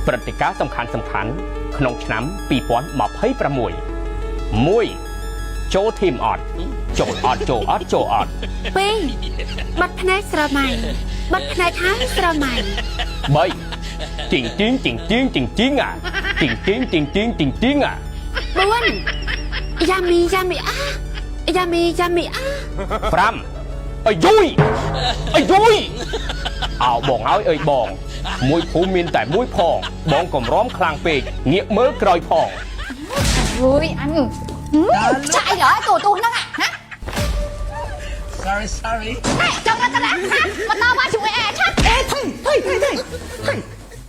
ព្រឹត្តិការណ៍សំខាន់ក្នុងឆ្នាំ2026 1ចូលធីមអត់ចូលអត់2បាត់ភ្នែកស្រមៃបាត់ភ្នែកហើយស្រមៃ3ជីងជីងជីងជីងជីងជីងអាជីងជីងជីងជីងជីងជីងអា4យ៉ាមីយ៉ាមីអាយ៉ាមីយ៉ាមីអា5អើយយុយអោបងហើយអើយបងមួយភូមិមានតែមួយផងបងកំរំខ្លាំងពេកងាកមើលក្រោយផង Ui anh chạy rồi tụi nó à hả sorry này trong nó ta đã hả mà tao ba chục e chắc ê thôi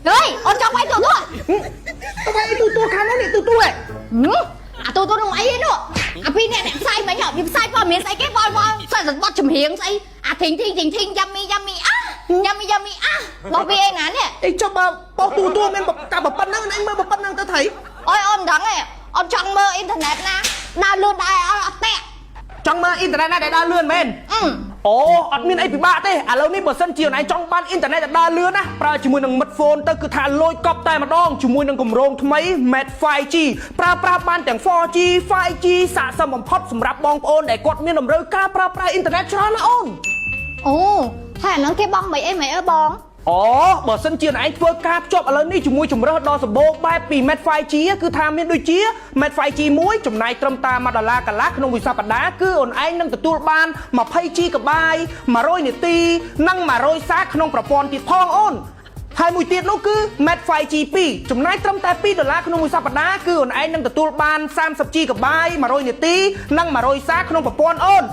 rồi ôn trong quay tụi tao phải tụi khăn nó này tụi ấy à tụi nó ấy nữa à pin này đẹp sai mấy nhỏ sai vào miếng sai cái voi sai giật bọt chùm hiếng sai à thình yummy yummy á bảo vi anh nè ê cho bao tụi men cả bập bắn năng anh mơ bập bắn năng tao thấy ôi ôm đắng này ôm trong mơ internet na đa lươn đai tẹt trong mơ internet này đa lươn men ồ admin ấy bị bạ thế à lâu ní bờ sân chiều này trong ban internet đa lươn á pra chỉ muốn nâng mật phone ta cứ thả lôi cọp tay mà đong chỉ muốn nâng cầm rong thay mấy mệt 5G pra ban chẳng 4G 5G xả sầm bằng phốt sầm rạp bong ôn để quạt miên nằm rơi ca pra internet cho nó ôn ồ thả nó cái bong mày ơi bongอ๋อបើសិនជាឯងធ្វើការភ្ជាប់ឥឡូវនេះជាមួយជំរើសដ៏សម្បូរបែបពី Met 5G គឺថាមានដូចជា Met 5G មួយចំណាយត្រឹមតែ$1កន្លះក្នុងមួយសប្តាហ៍គឺអូនឯងនឹងទទួលបាន 20G កបាយ100នាទីនិង100សារក្នុងប្រព័ន្ធទៀតផងអូនហើយមួយទៀតនោះគឺ Met 5G 2ចំណាយត្រឹមតែ$2ក្នុងមួយសប្តាហ៍គឺអូនឯងនឹងទទួលបាន 30G កបាយ100នាទីនិង100សារក្នុងប្រព័ន្ធអូន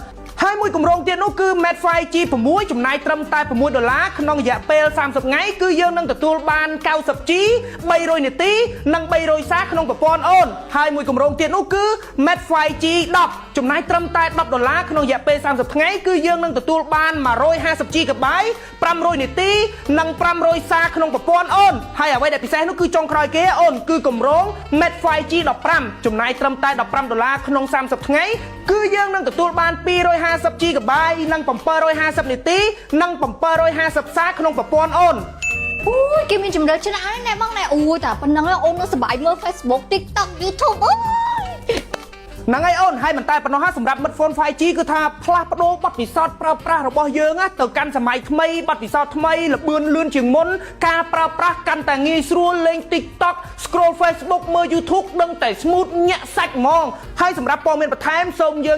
ហើយមួយគម្រោងទៀតនោះគឺ Met 5G 6ចំណាយត្រឹមតែ$6ក្នុងរយៈពេល30ថ្ងៃគឺយើងនឹងទទួលបាន 90G 300នាទីនិង300សារក្នុងប្រព័ន្ធអូនហើយមួយគម្រោងទៀតនោះគឺ Met 5G 10ចំណាយត្រឹមតែ$10ក្នុងរយៈពេល30ថ្ងៃគឺយើងនឹងទទួលបាន 150G កបាយ500នាទីនិង500សារក្នុងប្រព័ន្ធអូនហើយអ្វីដែលពិសេសនោះគឺចុងក្រោយគេអូនគឺគម្រោង Met 5G 15ចំណាយត្រឹមតែ$15ក្នុង30ថ្ងៃគឺយើងនឹងទទួលបាន 250G កបាយនិង750នាទីនិង750សារក្នុងប្រព័ន្ធអូន ui kia mình chùm đời trên áo này băng này ui ta phần năng ôm nó sờ bài mơ Facebook TikTok YouTube ơi ហ្នឹងហើយអូនហើយមិនតែប៉ុណ្ណោះសម្រាប់ Smartphone 5G គឺថាផ្លាស់ប្ដូរបទពិសោធន៍ប្រើប្រាស់របស់យើងទៅកាន់សម័យថ្មីបទពិសោធន៍ថ្មីល្បឿនលឿនជាងមុនការប្រើប្រាស់កាន់តែងាយស្រួលលេង TikTok scroll Facebook មើល YouTube ដឹងតែ smooth ញាក់សាច់ហ្មងហើយសម្រាប់ព័ត៌មានបន្ថែមសូមយើង